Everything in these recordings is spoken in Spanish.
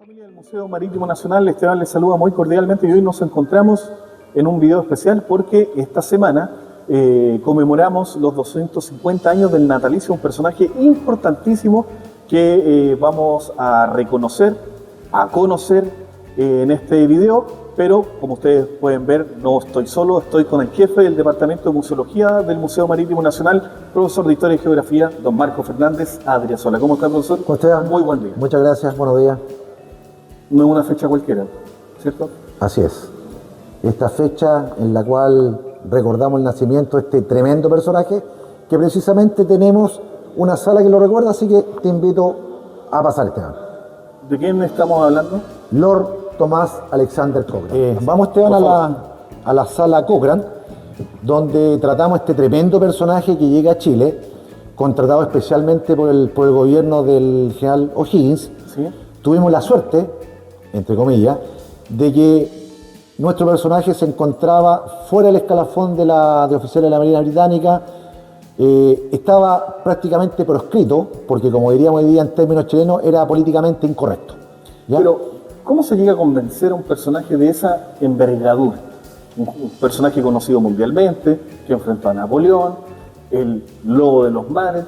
Familia del Museo Marítimo Nacional, Esteban les saluda muy cordialmente y hoy nos encontramos en un video especial porque esta semana conmemoramos los 250 años del natalicio, un personaje importantísimo que vamos a reconocer, a conocer en este video, pero como ustedes pueden ver no estoy solo, estoy con el jefe del Departamento de Museología del Museo Marítimo Nacional, profesor de Historia y Geografía, don Marco Fernández Adriasola. ¿Cómo está, profesor? ¿Cómo está? Muy buen día. Muchas gracias, buenos días. No es una fecha cualquiera, ¿cierto? Así es. Esta fecha en la cual recordamos el nacimiento de este tremendo personaje, que precisamente tenemos una sala que lo recuerda, así que te invito a pasar, Esteban. ¿De quién estamos hablando? Lord Thomas Alexander Cochrane. Vamos, Esteban, a la sala Cochrane, donde tratamos este tremendo personaje que llega a Chile, contratado especialmente por el gobierno del general O'Higgins. ¿Sí? Tuvimos la suerte, entre comillas, de que nuestro personaje se encontraba fuera del escalafón de oficiales de la Marina Británica, estaba prácticamente proscrito, porque como diríamos hoy día en términos chilenos, era políticamente incorrecto. ¿Ya? Pero, ¿cómo se llega a convencer a un personaje de esa envergadura? Un personaje conocido mundialmente, que enfrentó a Napoleón, el lobo de los mares.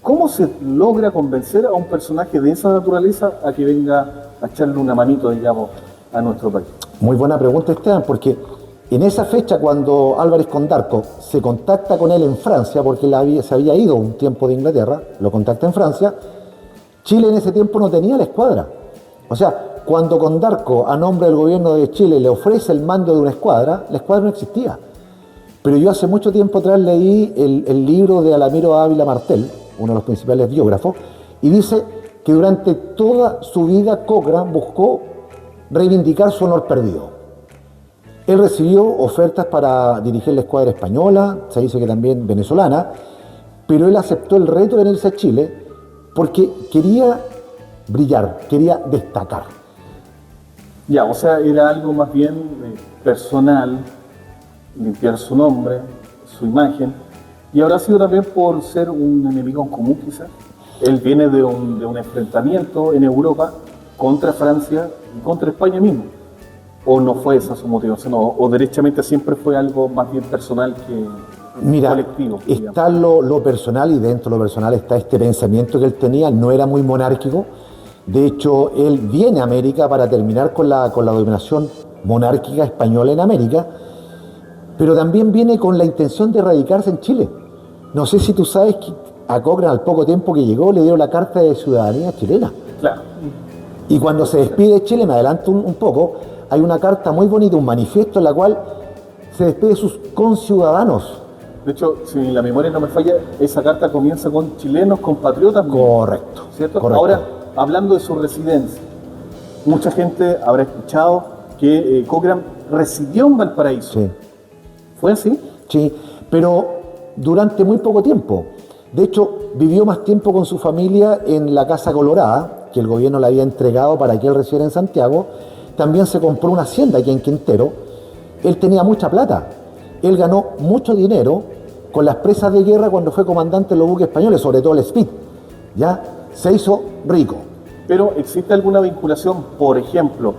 ¿Cómo se logra convencer a un personaje de esa naturaleza a que venga a echarle una manito, digamos, a nuestro país? Muy buena pregunta, Esteban, porque en esa fecha, cuando Álvarez Condarco se contacta con él en Francia, porque él se había ido un tiempo de Inglaterra, lo contacta en Francia, Chile en ese tiempo no tenía la escuadra. O sea, cuando Condarco, a nombre del gobierno de Chile, le ofrece el mando de una escuadra, la escuadra no existía. Pero yo hace mucho tiempo atrás leí el libro de Alamiro Ávila Martel, uno de los principales biógrafos, y dice que durante toda su vida Cochrane buscó reivindicar su honor perdido. Él recibió ofertas para dirigir la escuadra española, se dice que también venezolana, pero él aceptó el reto de venirse a Chile porque quería brillar, quería destacar. Ya, o sea, era algo más bien personal, limpiar su nombre, su imagen, y habrá sido también por ser un enemigo en común quizás. Él viene de un enfrentamiento en Europa contra Francia y contra España mismo. ¿O no fue esa su motivación? ¿O derechamente siempre fue algo más bien personal que colectivo? Está lo personal, y dentro de lo personal está este pensamiento que él tenía. No era muy monárquico. De hecho, él viene a América para terminar con la dominación monárquica española en América, pero también viene con la intención de radicarse en Chile. No sé si tú sabes que a Cochrane, al poco tiempo que llegó, le dieron la carta de ciudadanía chilena. Claro. Y cuando se despide de Chile, me adelanto un poco, hay una carta muy bonita, un manifiesto en la cual se despide de sus conciudadanos. De hecho, si la memoria no me falla, esa carta comienza con chilenos, compatriotas. Correcto. ¿Cierto? Correcto. Ahora, hablando de su residencia, mucha gente habrá escuchado que Cochrane residió en Valparaíso. Sí. ¿Fue así? Sí, pero durante muy poco tiempo. De hecho, vivió más tiempo con su familia en la Casa Colorada, que el gobierno le había entregado para que él residiera en Santiago. También se compró una hacienda aquí en Quintero. Él tenía mucha plata. Él ganó mucho dinero con las presas de guerra cuando fue comandante de los buques españoles, sobre todo el Speed. ¿Ya? Se hizo rico. Pero ¿existe alguna vinculación, por ejemplo,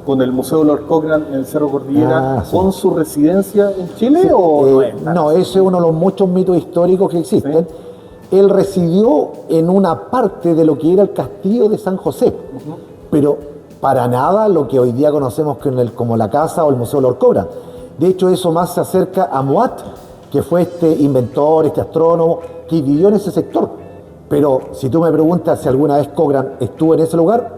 con el Museo Lord Cochrane en el Cerro Cordillera, sí, con su residencia en Chile? Sí, ¿O no es nada? no, ese es uno de los muchos mitos históricos que existen. Sí. Él residió en una parte de lo que era el castillo de San José, pero para nada lo que hoy día conocemos como la casa o el Museo Lord Cochrane. De hecho, eso más se acerca a Moat, que fue este inventor, este astrónomo, que vivió en ese sector. Pero si tú me preguntas si alguna vez Cochrane estuvo en ese lugar,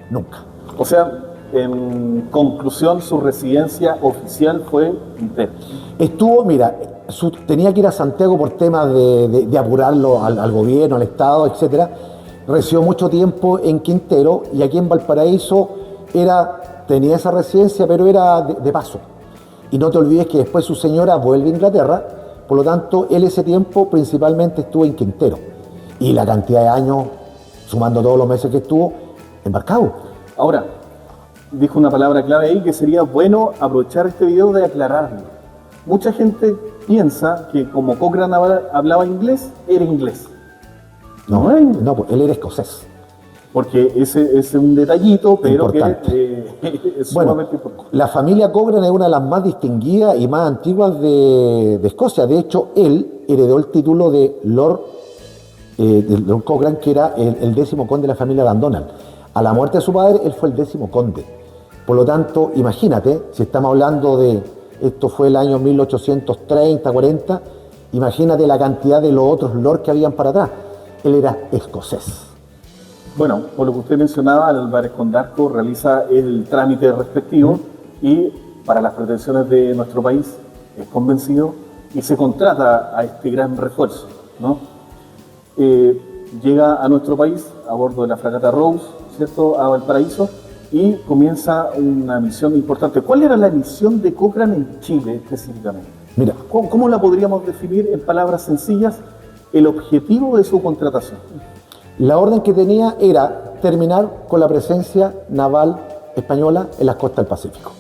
nunca. O sea, en conclusión, su residencia oficial fue Quintero. Estuvo, mira, tenía que ir a Santiago por temas de apurarlo al gobierno, al Estado, etc. Residió mucho tiempo en Quintero, y aquí en Valparaíso tenía esa residencia, pero era de paso. Y no te olvides que después su señora vuelve a Inglaterra, por lo tanto, él ese tiempo principalmente estuvo en Quintero. Y la cantidad de años, sumando todos los meses que estuvo, embarcado. Ahora, dijo una palabra clave ahí que sería bueno aprovechar este video de aclararlo. Mucha gente piensa que como Cochrane hablaba inglés, era inglés. No, pues él era escocés. porque ese es un detallito, pero Importante. que es Bueno, sumamente importante. la familia Cochrane es una de las más distinguidas y más antiguas de Escocia. De hecho, él heredó el título de Lord Cochrane, que era el 10º conde de la familia Dundonald. A la muerte de su padre, él fue el 10º conde. Por lo tanto, imagínate, si estamos hablando de, esto fue el año 1830, 40, imagínate la cantidad de los otros lords que habían para atrás. Él era escocés. Bueno, por lo que usted mencionaba, Álvarez Condarco realiza el trámite respectivo y para las pretensiones de nuestro país es convencido y se contrata a este gran refuerzo, ¿no? Llega a nuestro país a bordo de la fragata Rose, ¿cierto?, a Valparaíso y comienza una misión importante. ¿Cuál era la misión de Cochrane en Chile específicamente? Mira, ¿Cómo la podríamos definir en palabras sencillas el objetivo de su contratación? la orden que tenía era terminar con la presencia naval española en las costas del Pacífico.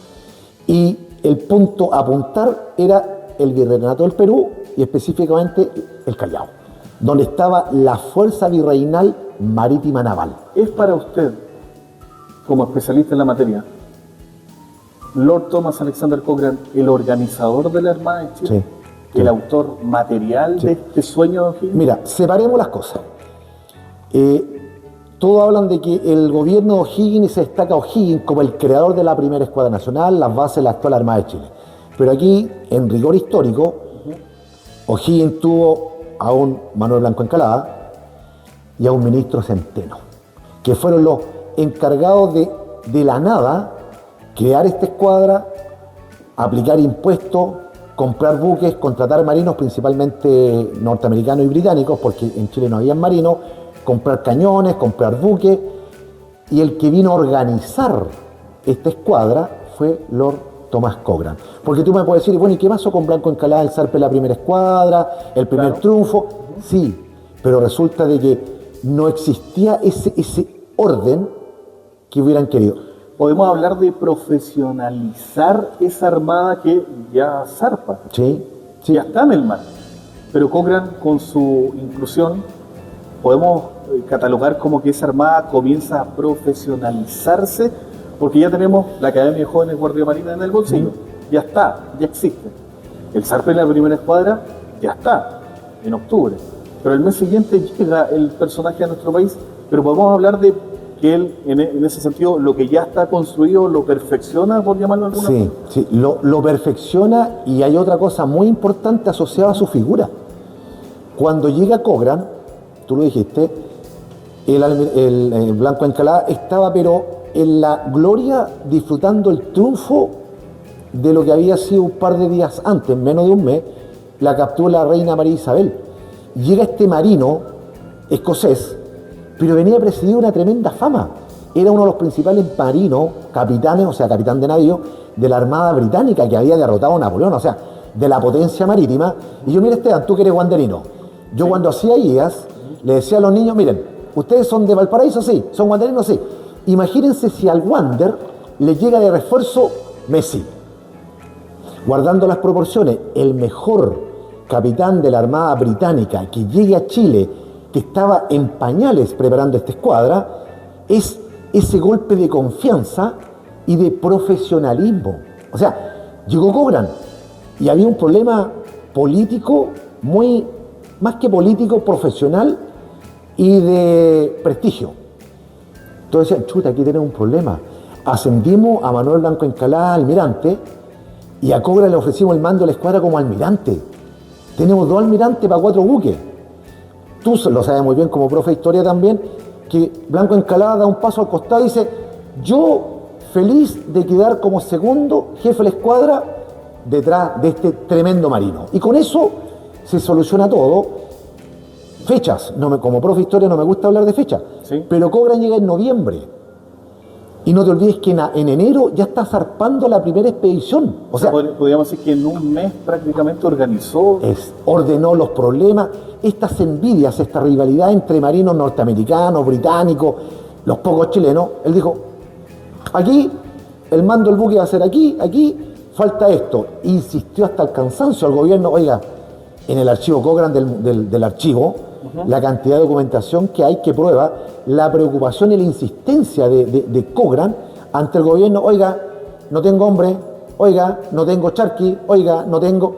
Y el punto a apuntar era el virreinato del Perú y específicamente el Callao, donde estaba la fuerza virreinal marítima naval. ¿Es para usted, como especialista en la materia, Lord Thomas Alexander Cochrane el organizador de la Armada de Chile? Sí. ¿El autor material de este sueño de O'Higgins? Mira, separemos las cosas. Todos hablan de que el gobierno de O'Higgins se destaca a O'Higgins como el creador de la primera escuadra nacional, las bases de la actual Armada de Chile. Pero aquí, en rigor histórico, O'Higgins tuvo a un Manuel Blanco Encalada y a un ministro Centeno, que fueron los encargados de la nada crear esta escuadra, aplicar impuestos, comprar buques, contratar marinos, principalmente norteamericanos y británicos, porque en Chile no había marinos, comprar cañones, comprar buques, y el que vino a organizar esta escuadra fue Lord Thomas Cochrane. Porque tú me puedes decir, bueno, ¿y qué pasó con Blanco Encalada, el zarpe de la primera escuadra, el primer triunfo? Sí, pero resulta de que no existía ese orden que hubieran querido. Podemos hablar de profesionalizar esa armada que ya zarpa, Sí, sí. ya está en el mar. Pero Cochrane, con su inclusión, podemos catalogar como que esa armada comienza a profesionalizarse, porque ya tenemos la Academia de Jóvenes Guardia Marina en el bolsillo. Ya está, ya existe. El zarpe de la primera escuadra ya está, en octubre. Pero el mes siguiente llega el personaje a nuestro país, pero podemos hablar de que él, en ese sentido, lo que ya está construido, lo perfecciona, por llamarlo de alguna forma. Sí, lo perfecciona, y hay otra cosa muy importante asociada a su figura. Cuando llega Cochrane, tú lo dijiste, el Blanco Encalada estaba pero en la gloria, disfrutando el triunfo de lo que había sido un par de días antes, menos de un mes, la captura de la reina María Isabel. Llega este marino escocés, pero venía precedido de una tremenda fama. Era uno de los principales marinos, capitanes, o sea, capitán de navío, de la Armada Británica, que había derrotado a Napoleón, o sea, de la potencia marítima. Y yo, mira, Esteban, tú que eres guanderino, yo cuando hacía guías, le decía a los niños, miren, ¿ustedes son de Valparaíso? Sí. ¿Son guanderinos? Sí. Imagínense si al Wander le llega de refuerzo Messi. Guardando las proporciones, el mejor capitán de la Armada Británica que llegue a Chile, que estaba en pañales preparando esta escuadra, es ese golpe de confianza y de profesionalismo. O sea, llegó Cochrane y había un problema político muy, más que político, profesional y de prestigio. Entonces decían, chuta, aquí tenemos un problema. Ascendimos a Manuel Blanco Encalada, almirante, y a Cochrane le ofrecimos el mando de la escuadra como almirante. Tenemos 2 almirantes para 4 buques. Tú lo sabes muy bien como profe de historia también, que Blanco Encalada da un paso al costado y dice, yo feliz de quedar como segundo jefe de la escuadra detrás de este tremendo marino. Y con eso se soluciona todo. Fechas, como profe de historia no me gusta hablar de fechas, Sí. pero Cochrane llega en noviembre. Y no te olvides que en enero ya está zarpando la primera expedición. O sea, podríamos decir que en un mes prácticamente organizó. ordenó los problemas, estas envidias, esta rivalidad entre marinos norteamericanos, británicos, los pocos chilenos. Él dijo, aquí, el mando del buque va a ser aquí, falta esto. Insistió hasta el cansancio al gobierno, oiga, en el archivo Cochrane del archivo, la cantidad de documentación que hay que prueba la preocupación y la insistencia de Cochrane ante el gobierno. Oiga, no tengo hombre, oiga, no tengo charqui, oiga, no tengo...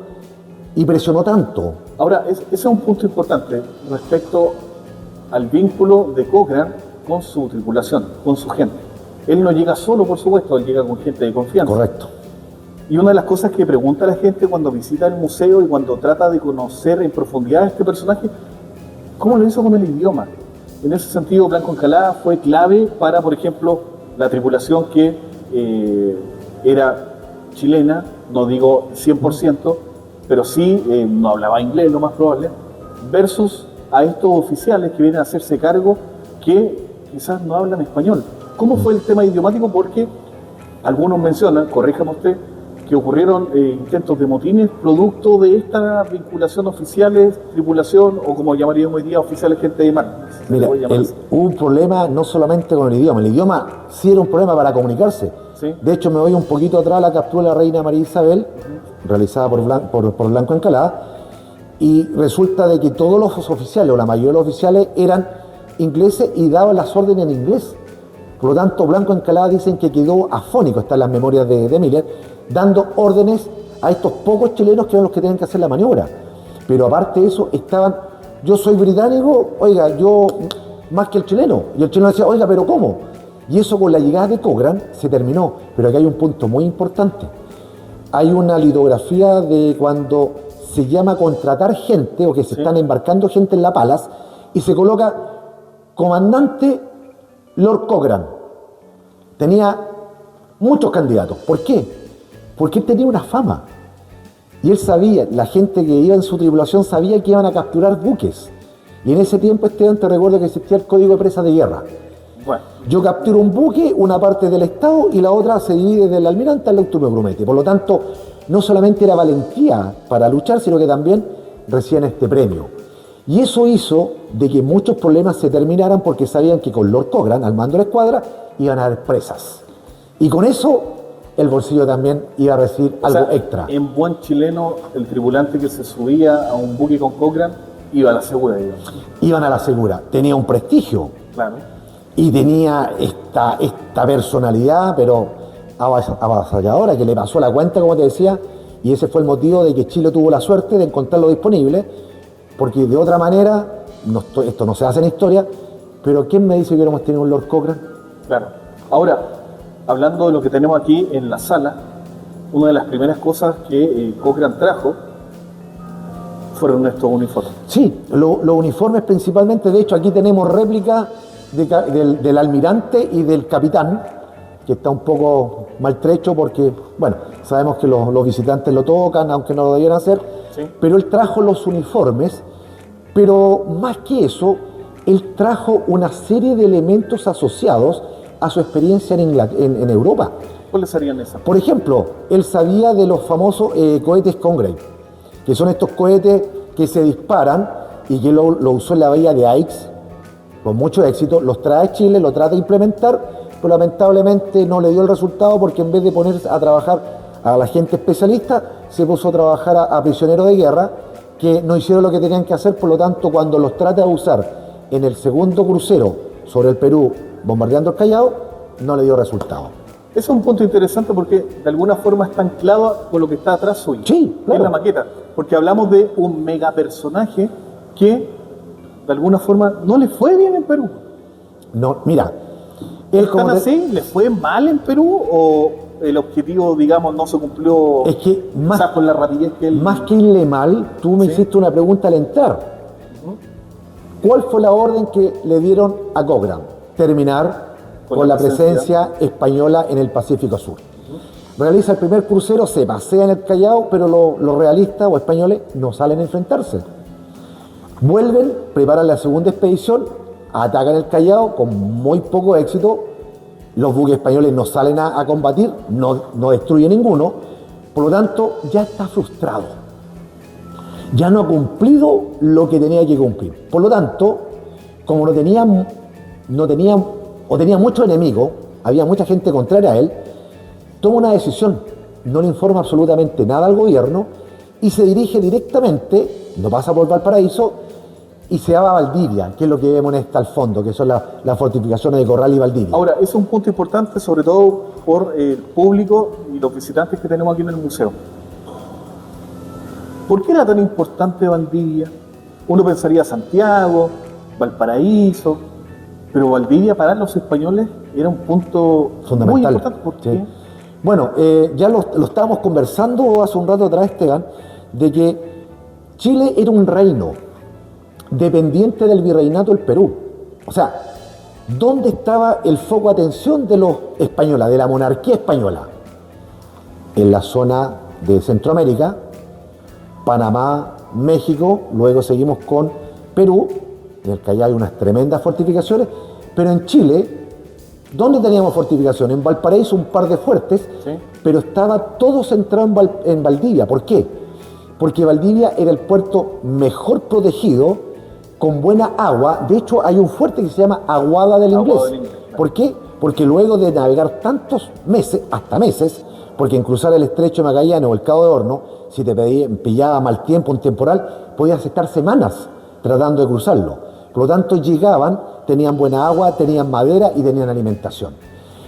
Y presionó tanto. Ahora, ese es un punto importante respecto al vínculo de Cochrane con su tripulación, con su gente. Él no llega solo, por supuesto, él llega con gente de confianza. Correcto. Y una de las cosas que pregunta la gente cuando visita el museo y cuando trata de conocer en profundidad a este personaje, ¿cómo lo hizo con el idioma? En ese sentido, Blanco Encalada fue clave para, por ejemplo, la tripulación que era chilena, no digo 100%, pero sí no hablaba inglés, lo más probable, versus a estos oficiales que vienen a hacerse cargo que quizás no hablan español. ¿Cómo fue el tema idiomático? Porque algunos mencionan, corríjame usted, que ocurrieron intentos de motines producto de esta vinculación oficiales, tripulación, o como llamaríamos hoy día, oficiales gente de mar. Mira, hubo un problema no solamente con el idioma sí era un problema para comunicarse. ¿Sí? De hecho, me voy un poquito atrás a la captura de la reina María Isabel, realizada por Blanco Encalada, y resulta de que todos los oficiales, o la mayoría de los oficiales, eran ingleses y daban las órdenes en inglés. Por lo tanto, Blanco Encalada dicen que quedó afónico, está en las memorias de Miller, dando órdenes a estos pocos chilenos que eran los que tenían que hacer la maniobra. Pero aparte de eso, estaban, yo soy británico, oiga, yo más que el chileno. Y el chileno decía, oiga, pero ¿cómo? Y eso con la llegada de Cochrane se terminó. Pero aquí hay un punto muy importante. Hay una litografía de cuando se llama contratar gente, o que se están embarcando gente en la Palas, y se coloca comandante Lord Cochrane. Tenía muchos candidatos. ¿Por qué? Porque él tenía una fama. Y él sabía, la gente que iba en su tripulación sabía que iban a capturar buques. Y en ese tiempo, Esteban, te recuerdo que existía el Código de Presas de Guerra. Bueno. Yo capturo un buque, una parte del Estado, y la otra se divide del almirante al auto me promete. Por lo tanto, no solamente era valentía para luchar, sino que también recibían este premio. Y eso hizo de que muchos problemas se terminaran porque sabían que con Lord Cochrane, al mando de la escuadra, iban a haber presas. Y con eso, el bolsillo también iba a recibir algo extra. En buen chileno, el tripulante que se subía a un buque con Cochrane iba a la segura, digamos. Iban a la segura. Tenía un prestigio. Claro. Y tenía esta personalidad, pero avasalladora, que le pasó la cuenta, como te decía, y ese fue el motivo de que Chile tuvo la suerte de encontrarlo disponible, porque de otra manera, esto no se hace en historia, pero ¿quién me dice que hubiéramos tenido un Lord Cochrane? Claro. Ahora, hablando de lo que tenemos aquí en la sala, una de las primeras cosas que Cochrane trajo fueron estos uniformes. Sí, los uniformes principalmente. De hecho, aquí tenemos réplica del almirante y del capitán, que está un poco maltrecho porque, bueno, sabemos que los visitantes lo tocan, aunque no lo debieran hacer, Sí. pero él trajo los uniformes, pero más que eso, él trajo una serie de elementos asociados a su experiencia en Europa. ¿Cuáles serían esas? Por ejemplo, él sabía de los famosos cohetes Congreve, que son estos cohetes que se disparan y que lo usó en la bahía de Aix con mucho éxito. Los trae a Chile, lo trata de implementar, pero lamentablemente no le dio el resultado porque en vez de ponerse a trabajar a la gente especialista, se puso a trabajar a prisioneros de guerra que no hicieron lo que tenían que hacer. Por lo tanto, cuando los trata de usar en el segundo crucero sobre el Perú, bombardeando el Callao, no le dio resultado. Ese es un punto interesante porque de alguna forma está anclado con lo que está atrás suyo. Sí, claro. En la maqueta. Porque hablamos de un mega personaje que de alguna forma no le fue bien en Perú. No, mira, él ¿Están así? ¿Le fue mal en Perú o el objetivo, digamos, no se cumplió es que quizás con la rapidez que él... más que irle mal, tú me hiciste una pregunta al entrar. ¿Cuál fue la orden que le dieron a Cochrane? Terminar con la presencia española en el Pacífico Sur. Realiza el primer crucero, se pasea en el Callao, pero los realistas o españoles no salen a enfrentarse. Vuelven, preparan la segunda expedición, atacan el Callao con muy poco éxito. Los buques españoles no salen a combatir, no destruyen ninguno. Por lo tanto, ya está frustrado. Ya no ha cumplido lo que tenía que cumplir. Por lo tanto, como tenía muchos enemigos, había mucha gente contraria a él, toma una decisión, no le informa absolutamente nada al gobierno y se dirige directamente, no pasa por Valparaíso, y se daba Valdivia, que es lo que vemos en esta al fondo, que son las fortificaciones de Corral y Valdivia. Ahora, ese es un punto importante, sobre todo por el público y los visitantes que tenemos aquí en el museo. ¿Por qué era tan importante Valdivia? Uno pensaría Santiago, Valparaíso, pero Valdivia para los españoles era un punto fundamental. Muy importante. ¿Por qué? Sí. Bueno, ya lo estábamos conversando hace un rato atrás, Esteban, de que Chile era un reino dependiente del virreinato del Perú. O sea, ¿dónde estaba el foco de atención de los españoles, de la monarquía española? En la zona de Centroamérica, Panamá, México, luego seguimos con Perú, en el que allá hay unas tremendas fortificaciones, pero en Chile, ¿dónde teníamos fortificaciones? En Valparaíso un par de fuertes, ¿Sí? pero estaba todo centrado en Valdivia. ¿Por qué? Porque Valdivia era el puerto mejor protegido, con buena agua. De hecho, hay un fuerte que se llama Aguada del Inglés. Claro. ¿Por qué? Porque luego de navegar tantos meses, hasta meses, porque en cruzar el estrecho de Magallanes o el Cabo de Horno, si te pillaba mal tiempo, un temporal, podías estar semanas tratando de cruzarlo. Por lo tanto, llegaban, tenían buena agua, tenían madera y tenían alimentación.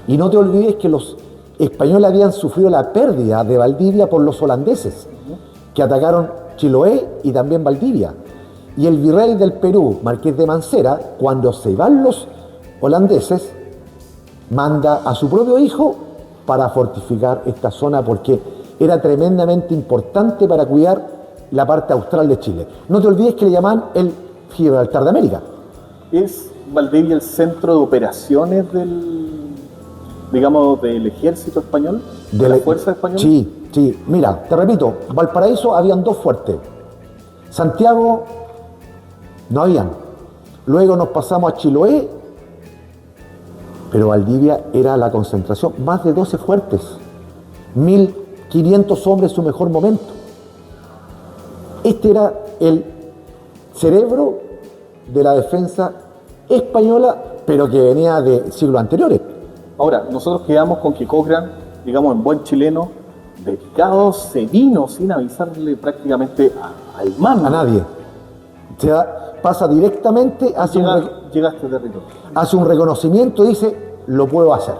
Y no te olvides que los españoles habían sufrido la pérdida de Valdivia por los holandeses, que atacaron Chiloé y también Valdivia. Y el virrey del Perú, Marqués de Mancera, cuando se van los holandeses, manda a su propio hijo para fortificar esta zona porque era tremendamente importante para cuidar la parte austral de Chile. No te olvides que le llaman el Gibraltar de América. ¿Es Valdivia el centro de operaciones del ejército español? ¿De la fuerza española? Sí, sí. Mira, te repito, Valparaíso habían dos fuertes. Santiago no habían. Luego nos pasamos a Chiloé, pero Valdivia era la concentración. Más de 12 fuertes. 1.500 hombres en su mejor momento. Este era el cerebro de la defensa española, pero que venía de siglos anteriores. Ahora, nosotros quedamos con que Cochrane, digamos en buen chileno, dedicado se vino sin avisarle prácticamente al mando. A nadie. O sea, pasa directamente, Llega a este territorio. hace un reconocimiento y dice, lo puedo hacer.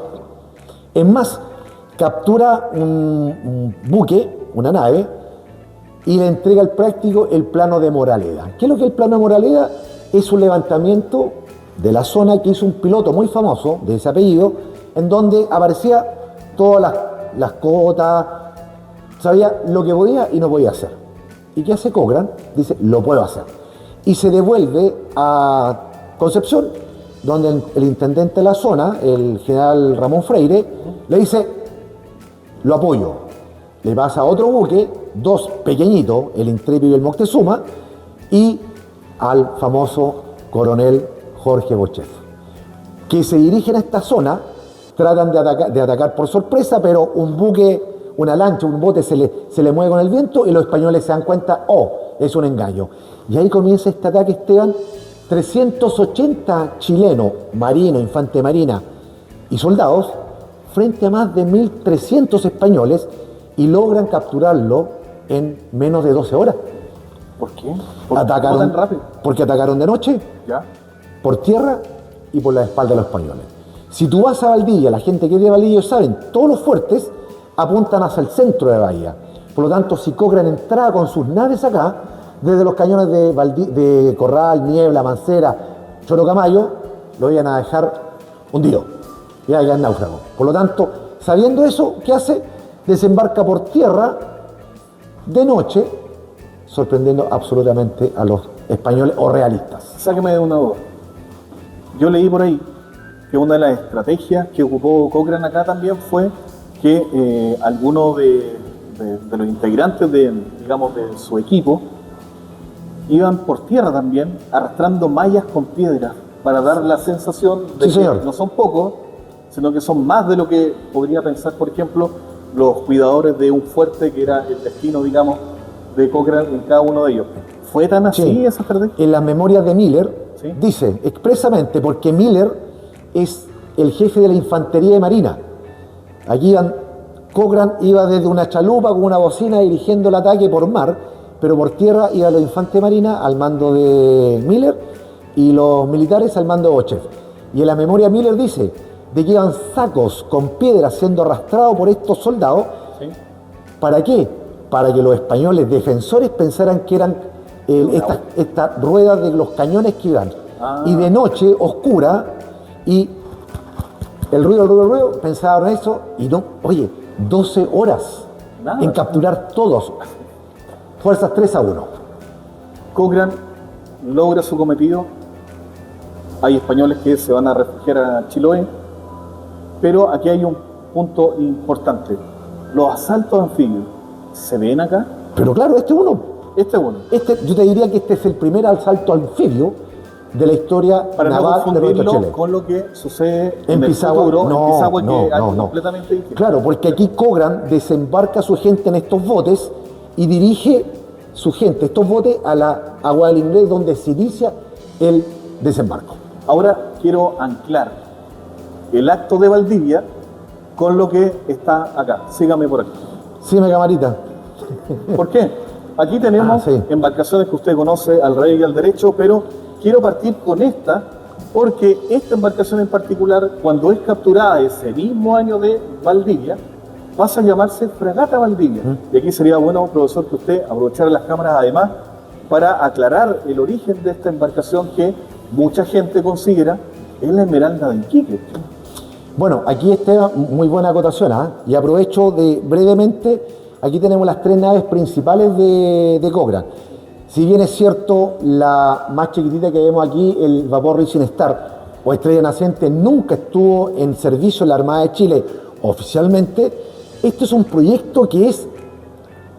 Es más, captura un buque, una nave, y le entrega al práctico el plano de Moraleda. ¿Qué es lo que es el plano de Moraleda? Es un levantamiento de la zona que hizo un piloto muy famoso, de ese apellido, en donde aparecía todas las cotas, sabía lo que podía y no podía hacer. ¿Y qué hace Cochrane? Dice, lo puedo hacer. Y se devuelve a Concepción, donde el intendente de la zona, el general Ramón Freire, le dice, lo apoyo. Le pasa a otro buque, dos pequeñitos, el Intrépido y el Moctezuma, y al famoso coronel Jorge Bochet, que se dirigen a esta zona, tratan de atacar por sorpresa, pero un buque, una lancha, un bote se le mueve con el viento y los españoles se dan cuenta, es un engaño. Y ahí comienza este ataque, Esteban. 380 chilenos, marinos, infantería marina y soldados, frente a más de 1.300 españoles, y logran capturarlo en menos de 12 horas. ¿Por qué? ¿Por qué tan rápido? Porque atacaron de noche, ¿Ya? por tierra y por la espalda de los españoles. Si tú vas a Valdivia, la gente que es de Valdivia saben, todos los fuertes apuntan hacia el centro de Bahía. Por lo tanto, si Cochrane entraba con sus naves acá, desde los cañones de Corral, Niebla, Mancera, Chorocamayo, lo iban a dejar hundido, iba a quedar náufrago. Por lo tanto, sabiendo eso, ¿qué hace? Desembarca por tierra de noche, sorprendiendo absolutamente a los españoles o realistas. Sáqueme de una duda. Yo leí por ahí que una de las estrategias que ocupó Cochrane acá también fue que algunos de los integrantes de su equipo iban por tierra también, arrastrando mallas con piedras para dar la sensación de Sí, que señor. no son pocos, sino que son más de lo que podría pensar, por ejemplo, los cuidadores de un fuerte que era el destino, digamos, de Cochrane en cada uno de ellos. ¿Fue tan así Sí. esa estrategia? En las memorias de Miller, Sí. dice expresamente, porque Miller es el jefe de la infantería de marina. Allí Cochrane iba desde una chalupa con una bocina dirigiendo el ataque por mar, pero por tierra iban los infantes de marina al mando de Miller y los militares al mando de Bochev. Y en la memoria Miller dice de que iban sacos con piedras siendo arrastrados por estos soldados. ¿Sí? ¿Para qué? Para que los españoles defensores pensaran que eran estas ruedas de los cañones que iban. Y de noche, oscura, y el ruido, pensaban eso, y no, oye, 12 horas en capturar todos. Fuerzas 3-1. Cochrane logra su cometido. Hay españoles que se van a refugiar a Chiloé, pero aquí hay un punto importante. Los asaltos anfibios, ¿se ven acá? Pero claro, este es uno. Este es uno. Yo te diría que este es el primer asalto anfibio de la historia para naval no de nuestro Chile. Con lo que sucede en Pisagua, futuro, en Pisagua, no, que es algo completamente distinto. Claro, porque aquí Cochrane desembarca a su gente en estos botes y dirige su gente, estos botes, a la Agua del Inglés, donde se inicia el desembarco. Ahora quiero anclar el acto de Valdivia con lo que está acá. Sígame por aquí. Sígueme, camarita. ¿Por qué? Aquí tenemos embarcaciones que usted conoce al revés y al derecho, pero quiero partir con esta, porque esta embarcación en particular, cuando es capturada ese mismo año de Valdivia, pasa a llamarse Fragata Valdivia. Y aquí sería bueno, profesor, que usted aprovechara las cámaras además para aclarar el origen de esta embarcación que mucha gente considera es la Esmeralda de Iquique. Bueno, aquí está muy buena acotación, y aprovecho de brevemente, aquí tenemos las tres naves principales de Cochrane. Si bien es cierto, la más chiquitita que vemos aquí, el vapor Rising Star o Estrella Naciente, nunca estuvo en servicio en la Armada de Chile oficialmente. Este es un proyecto que es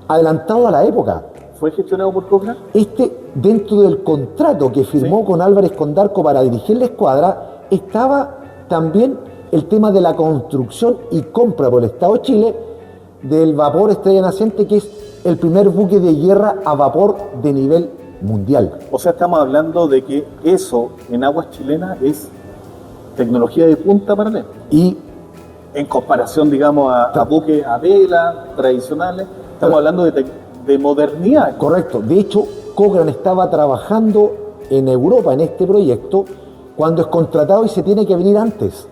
adelantado a la época. ¿Fue gestionado por Cochrane? Dentro del contrato que firmó con Álvarez Condarco para dirigir la escuadra, estaba también el tema de la construcción y compra por el Estado de Chile del vapor Estrella Naciente, que es el primer buque de guerra a vapor de nivel mundial. O sea, estamos hablando de que eso en aguas chilenas es tecnología de punta para él. Y en comparación, digamos, a buques a vela tradicionales, estamos hablando de modernidad. Correcto. De hecho, Cochrane estaba trabajando en Europa en este proyecto cuando es contratado y se tiene que venir antes.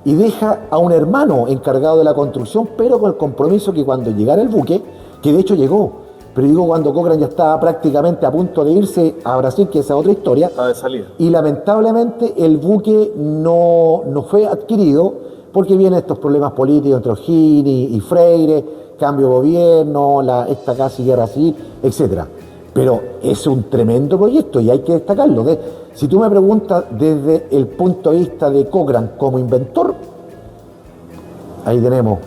Y deja a un hermano encargado de la construcción, pero con el compromiso que cuando llegara el buque, que de hecho llegó, pero digo cuando Cochrane ya estaba prácticamente a punto de irse a Brasil, que esa es otra historia, estaba de salida. Y lamentablemente el buque no fue adquirido porque vienen estos problemas políticos entre O'Higgins y Freire, cambio de gobierno, esta casi guerra civil, etc. Pero es un tremendo proyecto y hay que destacarlo. Si tú me preguntas desde el punto de vista de Cochrane como inventor, ahí tenemos,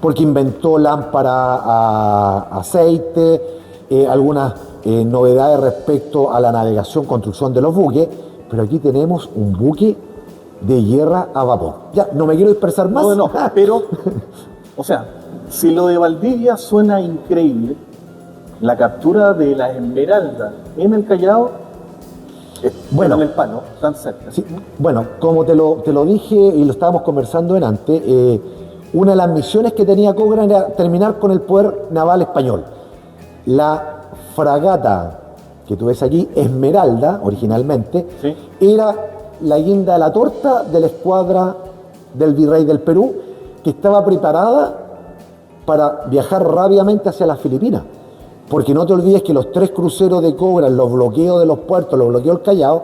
porque inventó lámpara a aceite, algunas novedades respecto a la navegación, construcción de los buques, pero aquí tenemos un buque de guerra a vapor. Ya, no me quiero dispersar más. No, pero, o sea, si lo de Valdivia suena increíble, la captura de la Esmeralda en el Callao, en el palo, tan cerca. Sí, bueno, como te lo dije y lo estábamos conversando antes, una de las misiones que tenía Cochrane era terminar con el poder naval español. La fragata que tú ves aquí, Esmeralda, originalmente, ¿sí?, era la guinda de la torta de la escuadra del virrey del Perú, que estaba preparada para viajar rápidamente hacia las Filipinas. Porque no te olvides que los 3 cruceros de Cochrane, los bloqueos de los puertos, los bloqueos del Callao,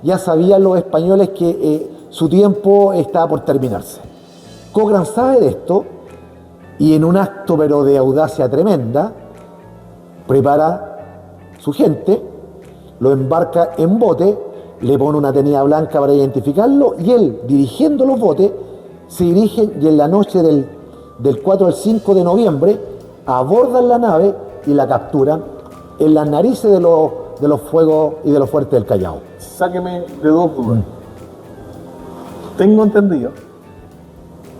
ya sabían los españoles que su tiempo estaba por terminarse. Cochrane sabe de esto y en un acto pero de audacia tremenda, prepara su gente, lo embarca en bote, le pone una tenida blanca para identificarlo y él, dirigiendo los botes, se dirige y en la noche del 4 al 5 de noviembre abordan la nave y la capturan en las narices de los fuegos y de los fuertes del Callao. Sáqueme de dos dudas. Tengo entendido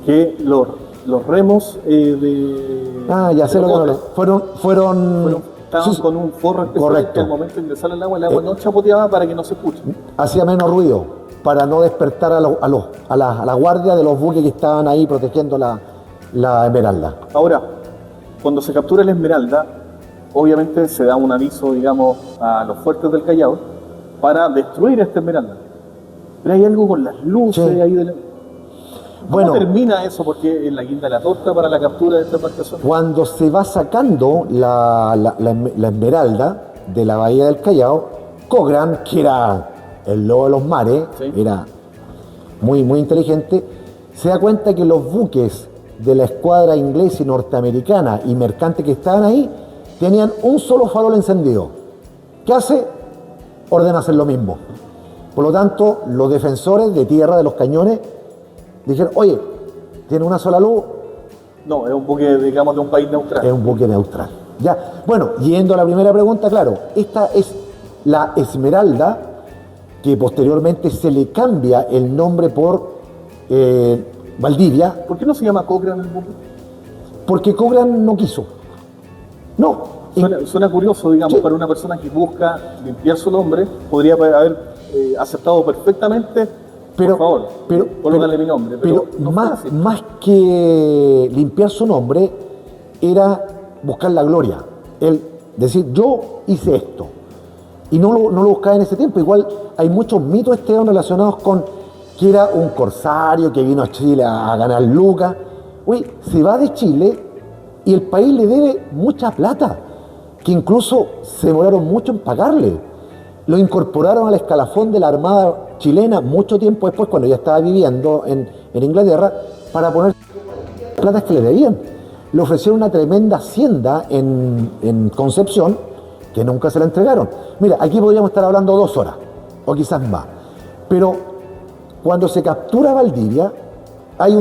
que los remos ya sé lo que no fueron estaban con un forro especial. Correcto. Que al momento de ingresar el agua no chapoteaba para que no se escuche. Hacía menos ruido para no despertar a la guardia de los buques que estaban ahí protegiendo la Esmeralda. Ahora, cuando se captura la Esmeralda, obviamente se da un aviso, digamos, a los fuertes del Callao para destruir esta esmeralda. Pero hay algo con las luces Sí. ahí de la... ¿Cómo Bueno, termina eso? Porque es la guinda de la torta para la captura de esta embarcación. cuando se va sacando la esmeralda de la bahía del Callao, Cochrane, que era el lobo de los mares, Sí. era muy, muy inteligente, se da cuenta que los buques de la escuadra inglesa y norteamericana y mercante que estaban ahí tenían un solo farol encendido. ¿Qué hace? Ordena hacer lo mismo. Por lo tanto, los defensores de tierra de los cañones dijeron, oye, tiene una sola luz, No, es un buque, digamos, de un país neutral. es un buque neutral. Ya, bueno, yendo a la primera pregunta, claro, esta es la Esmeralda, que posteriormente se le cambia el nombre por Valdivia, ¿Por qué no se llama Cochrane el buque? porque Cochrane no quiso. No. Suena curioso, digamos, Sí. para una persona que busca limpiar su nombre, podría haber aceptado perfectamente, por favor, colócale mi nombre. Pero, no fue así. más que limpiar su nombre, era buscar la gloria. El decir, yo hice esto. Y no lo buscaba en ese tiempo. Igual hay muchos mitos, Esteban, relacionados con que era un corsario que vino a Chile a ganar lucas. Uy, se va de Chile y el país le debe mucha plata, que incluso se demoraron mucho en pagarle. Lo incorporaron al escalafón de la Armada chilena mucho tiempo después, cuando ya estaba viviendo en Inglaterra, para poner las platas que le debían. Le ofrecieron una tremenda hacienda en Concepción, que nunca se la entregaron. Mira, aquí podríamos estar hablando 2 horas, o quizás más. Pero cuando se captura Valdivia, hay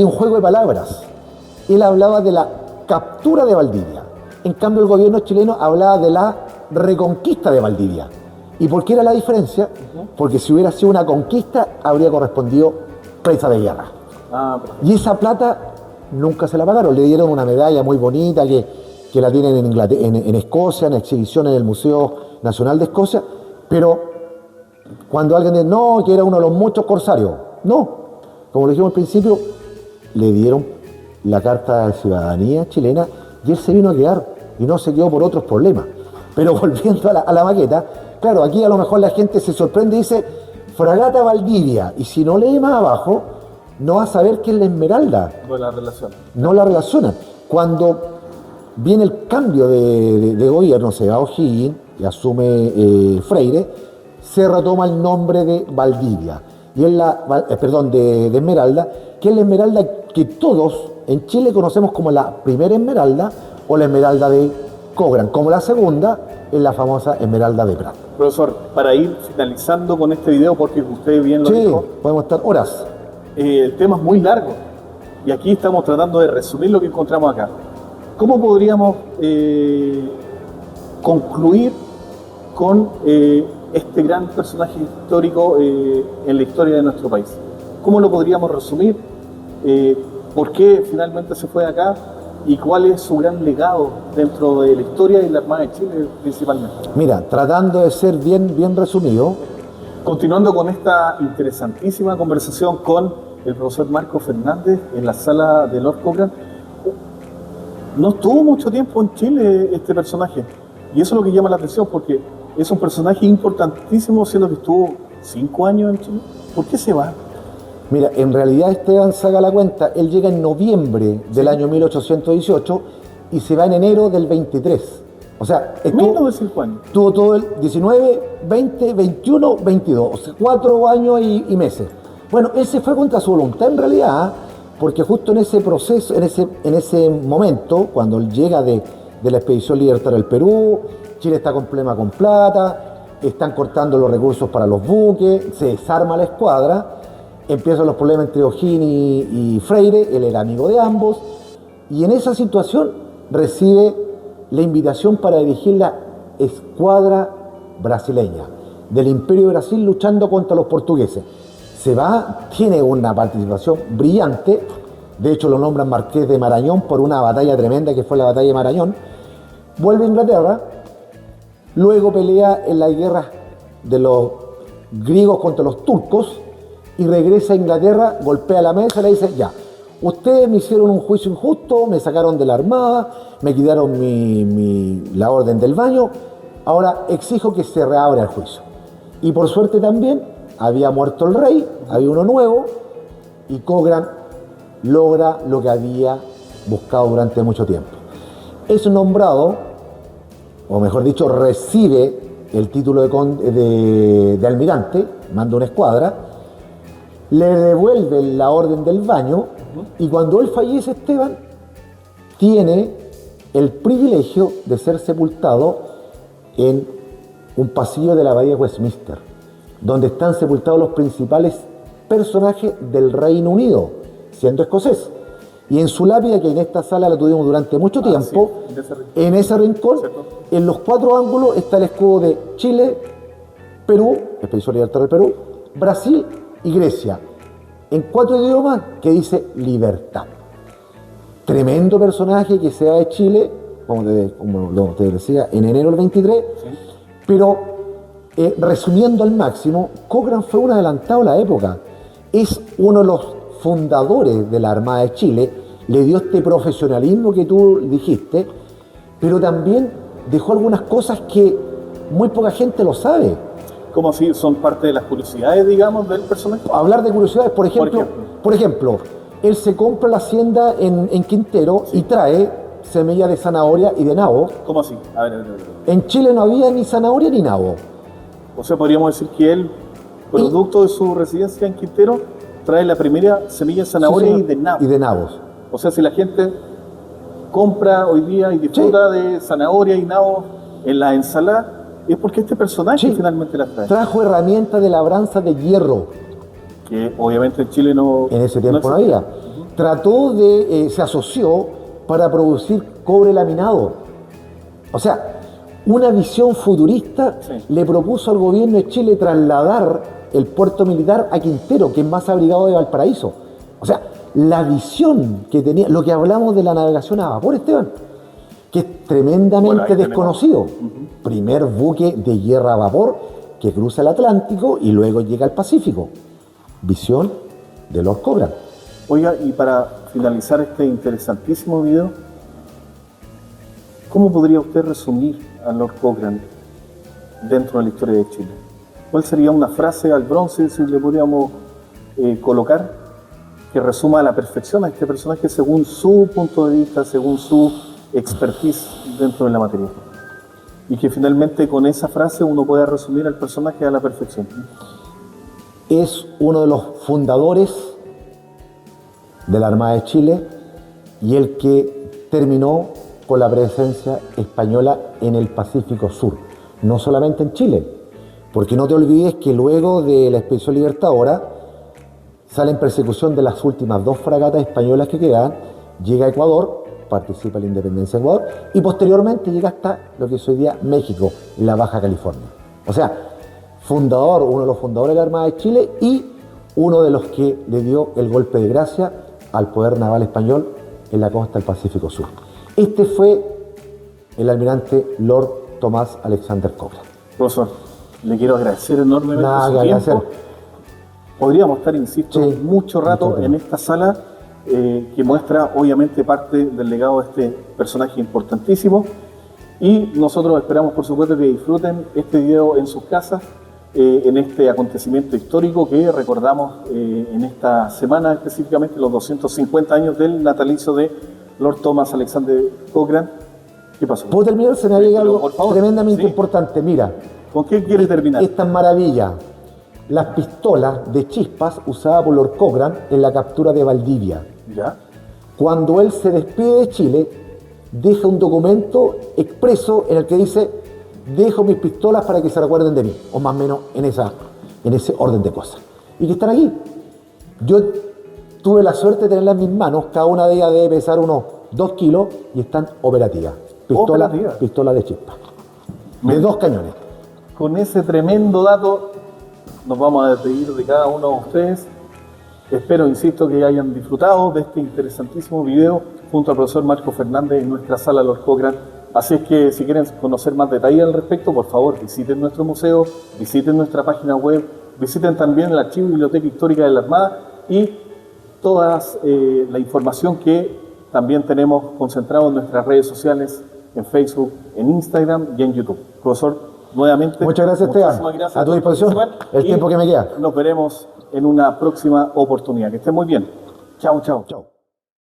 un juego de palabras. Él hablaba de la captura de Valdivia. En cambio, el gobierno chileno hablaba de la reconquista de Valdivia. ¿Y por qué era la diferencia? Porque si hubiera sido una conquista, habría correspondido presa de guerra. Perfecto. Y esa plata nunca se la pagaron. Le dieron una medalla muy bonita que la tienen en Escocia, en exhibición en el Museo Nacional de Escocia. Pero cuando alguien dice, no, que era uno de los muchos corsarios. No, como lo dijimos al principio, le dieron la carta de ciudadanía chilena y él se vino a quedar y no se quedó por otros problemas. Pero volviendo a la maqueta, claro, aquí a lo mejor la gente se sorprende y dice Fragata Valdivia, y si no lee más abajo, no va a saber qué es la Esmeralda. Buena relación. No la relacionan. Cuando viene el cambio de gobierno, se va O'Higgins y asume Freire, se retoma el nombre de Valdivia, y es de Esmeralda, que es la Esmeralda que todos en Chile conocemos como la primera Esmeralda o la Esmeralda de Cochrane, como la segunda es la famosa Esmeralda de Prat. Profesor, para ir finalizando con este video, porque usted bien lo Sí, dijo, podemos estar horas. el tema es muy largo y aquí estamos tratando de resumir lo que encontramos acá. ¿Cómo podríamos concluir con este gran personaje histórico en la historia de nuestro país? ¿Cómo lo podríamos resumir? ¿Por qué finalmente se fue de acá? ¿Y cuál es su gran legado dentro de la historia de la Armada de Chile principalmente? Mira, tratando de ser bien resumido, Continuando con esta interesantísima conversación con el profesor Marco Fernández en la sala de Lord Cochrane, no estuvo mucho tiempo en Chile este personaje, y eso es lo que llama la atención, porque es un personaje importantísimo, siendo que estuvo 5 años en Chile. ¿Por qué se va? mira, en realidad Esteban saca la cuenta, él llega en noviembre del año 1818 y se va en enero del 23. O sea, Menos de 5 años. tuvo todo el 19, 20, 21, 22, o sea, 4 años y meses. Bueno, él se fue contra su voluntad en realidad, porque justo en ese proceso, en ese momento, cuando él llega de la expedición libertaria del Perú, Chile está con problema con plata, están cortando los recursos para los buques, se desarma la escuadra, empiezan los problemas entre O'Higgins y Freire, él era amigo de ambos, y en esa situación recibe la invitación para dirigir la escuadra brasileña del Imperio de Brasil luchando contra los portugueses. Se va, tiene una participación brillante, de hecho lo nombran Marqués de Marañón por una batalla tremenda que fue la batalla de Marañón, vuelve a Inglaterra, luego pelea en la guerra de los griegos contra los turcos y regresa a Inglaterra, golpea la mesa y le dice, ya, ustedes me hicieron un juicio injusto, me sacaron de la armada, me quitaron la orden del baño, ahora exijo que se reabra el juicio. Y por suerte también había muerto el rey, había uno nuevo, y Cochrane logra lo que había buscado durante mucho tiempo. Es nombrado, o mejor dicho, recibe el título de almirante, manda una escuadra, le devuelve la orden del baño, y cuando él fallece, Esteban tiene el privilegio de ser sepultado en un pasillo de la abadía de Westminster, donde están sepultados los principales personajes del Reino Unido, siendo escocés. Y en su lápida, que en esta sala la tuvimos durante mucho tiempo, sí, en ese rincón, ¿cierto? En los 4 ángulos está el escudo de Chile, Perú, Expedición Libertadora del Perú, Brasil y Grecia, en 4 idiomas que dice libertad. Tremendo personaje que se va de Chile, como te decía, en enero del 23, sí. Pero resumiendo al máximo, Cochrane fue un adelantado a la época. Es uno de los fundadores de la Armada de Chile, le dio este profesionalismo que tú dijiste, pero también dejó algunas cosas que muy poca gente lo sabe. ¿Cómo si son parte de las curiosidades, digamos, del personaje? Hablar de curiosidades, por ejemplo, él se compra la hacienda en Quintero, sí, y trae semillas de zanahoria y de nabo. ¿Cómo así? A ver. En Chile no había ni zanahoria ni nabo. O sea, podríamos decir que él, producto de su residencia en Quintero, trae la primera semilla de zanahoria, sí, y de nabos. O sea, si la gente compra hoy día y disfruta, sí, de zanahoria y nabos en la ensalada, es porque este personaje, sí, finalmente las trae. Trajo herramientas de labranza de hierro. Que obviamente en Chile no... En ese tiempo no había. Trató se asoció para producir cobre laminado. O sea, una visión futurista, sí, le propuso al gobierno de Chile trasladar el puerto militar a Quintero, que es más abrigado de Valparaíso. O sea, la visión que tenía, lo que hablamos de la navegación a vapor, Esteban, que es tremendamente desconocido. Primer buque de guerra a vapor que cruza el Atlántico y luego llega al Pacífico. Visión de Lord Cochrane. Oiga, y para finalizar este interesantísimo video, ¿cómo podría usted resumir a Lord Cochrane dentro de la historia de Chile? ¿Cuál sería una frase al bronce, si le podríamos colocar, que resuma a la perfección a este personaje según su punto de vista, según su expertise dentro de la materia? Y que finalmente con esa frase uno pueda resumir al personaje a la perfección. Es uno de los fundadores de la Armada de Chile y el que terminó con la presencia española en el Pacífico Sur, no solamente en Chile, porque no te olvides que luego de la Expedición Libertadora sale en persecución de las últimas 2 fragatas españolas que quedan, llega a Ecuador, participa en la independencia de Ecuador y posteriormente llega hasta lo que es hoy día México, la Baja California. O sea, uno de los fundadores de la Armada de Chile y uno de los que le dio el golpe de gracia al poder naval español en la costa del Pacífico Sur. Este fue el almirante Lord Thomas Alexander Cochrane. Profesor, le quiero agradecer enormemente su tiempo. Podríamos estar, insisto, sí, mucho rato en esta sala que muestra obviamente parte del legado de este personaje importantísimo, y nosotros esperamos por supuesto que disfruten este video en sus casas en este acontecimiento histórico que recordamos en esta semana, específicamente los 250 años del natalicio de Lord Thomas Alexander Cochrane. ¿Qué pasó? ¿Puedo terminar? Se me había algo tremendamente importante. Mira, ¿con qué quiere terminar? Esta maravilla. Las pistolas de chispas usadas por Lord Cochrane en la captura de Valdivia. ¿Ya? Cuando él se despide de Chile, deja un documento expreso en el que dice: dejo mis pistolas para que se recuerden de mí, o más o menos en ese orden de cosas. Y que están aquí. Yo tuve la suerte de tenerlas en mis manos, cada una de ellas debe pesar unos 2 kilos y están operativas. Pistola de chispas. De 2 cañones. Con ese tremendo dato nos vamos a despedir de cada uno de ustedes. Espero, insisto, que hayan disfrutado de este interesantísimo video junto al profesor Marco Fernández en nuestra sala Lord Cochrane. Así es que si quieren conocer más detalles al respecto, por favor visiten nuestro museo, visiten nuestra página web, visiten también el Archivo y Biblioteca Histórica de la Armada y toda la información que también tenemos concentrado en nuestras redes sociales, en Facebook, en Instagram y en YouTube. Profesor, nuevamente, muchas gracias, Esteban. Gracias a tu disposición, el tiempo que me queda. Nos veremos en una próxima oportunidad. Que estén muy bien. Chao, chao. Chao.